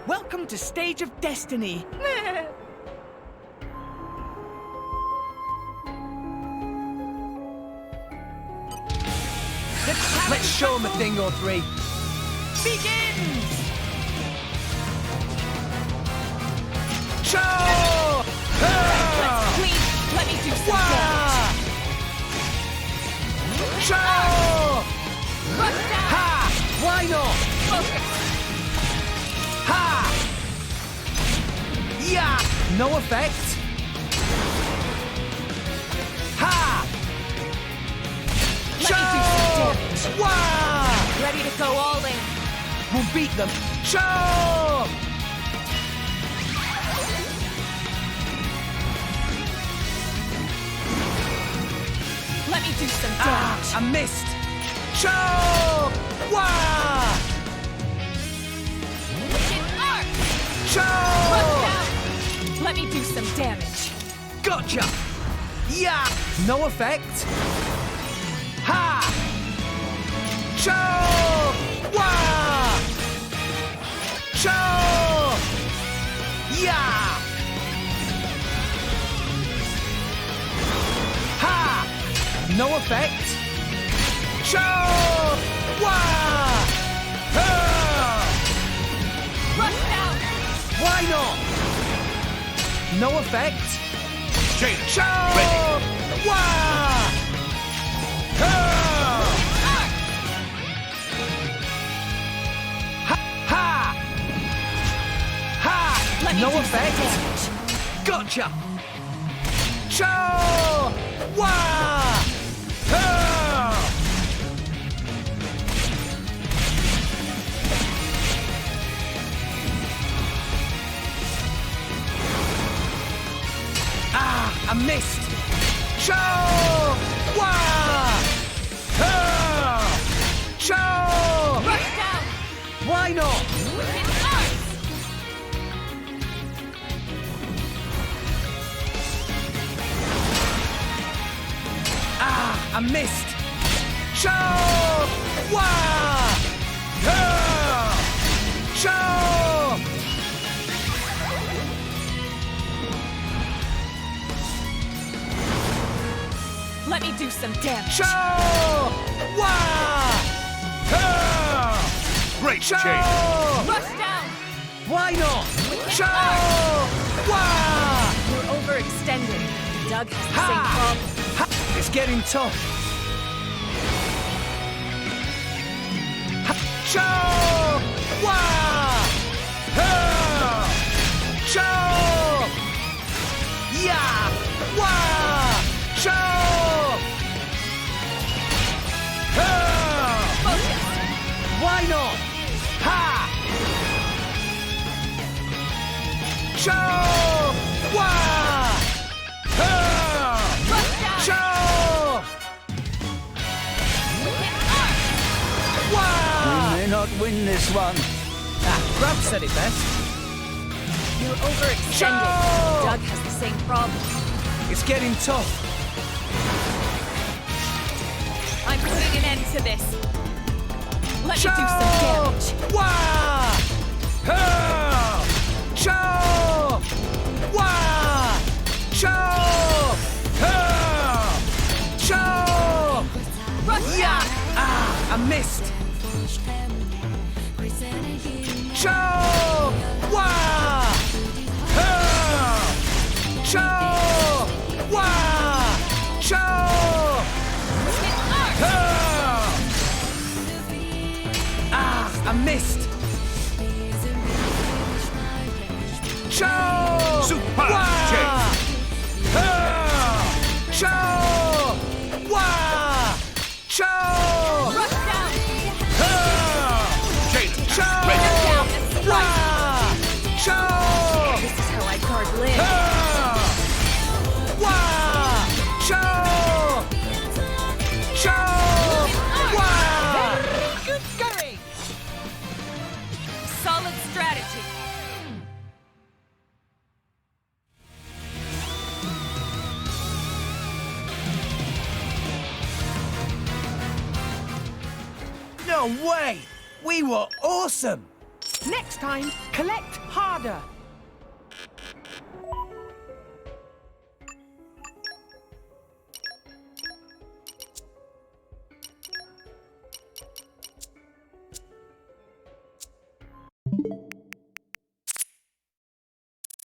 Welcome to Stage of Destiny. Let's show him a thing or three. Begins! Show! Please, let me do some damage. Show! Rush down. Ha! Why not? Focus. Ha! Yeah! No effect. Ha! Let me do some damage. Wah! Ready to go all in. We'll beat them. Show! Let me do some Ah! damage. I missed. Show! Wah! Wicked arc. Show! Rush down. Let me do some damage. Gotcha! Yeah! No effect. Ha! Show! Wah! Show! Yeah! Ha! No effect. Show! Wah! Ha! Rush down. Why not? No effect. Jada, Show! ready. Wah! Ha! Arc. Ha! Ha! Ha! Let me No do effect. some damage. Gotcha! Show! Wah! Ha! Ah! I missed! Show! Wah! Ha! Show! Rush down. Why not? Wicked arc. Ah! I missed! Show! Wah! Ha! Show! Let me do some damage. Show! Wah! Ha! Great, Show! Jada. Rush down. Why not? Show! Wah! You're overextending. Doug has the Ha! same problem. Ha! It's getting tough. Ha! Show! Wah! Ha! Show! Yeah! Wah! Show! Ha! Focus. Why not? Ha! Show! Wah! Ha! Rush down. Show! Wicked arc. Wah! May not win this one. Ah, Grub said it best. You're overextending. Show! Doug has the same problem. It's getting tough. I'm putting an end to this. Let me Show! do some damage. Wah! Ha! Show! Wah! Show! Ha! Show! Rush Yeah! down. Ah, I missed. Show! Wah! Ha! Show! Wah! Show! Wicked arc. Ha! Ah, I missed. Show! Super, Wah! Jada. Ha! Show! Wah! Show! Rush down. Ha! Jada, Show! ready. Down and strike. Wah! Show! This is how I guard Lynn. Ha! Wah! Show! Show! Wah! Good going. Solid strategy. No way! We were awesome! Next time, collect harder.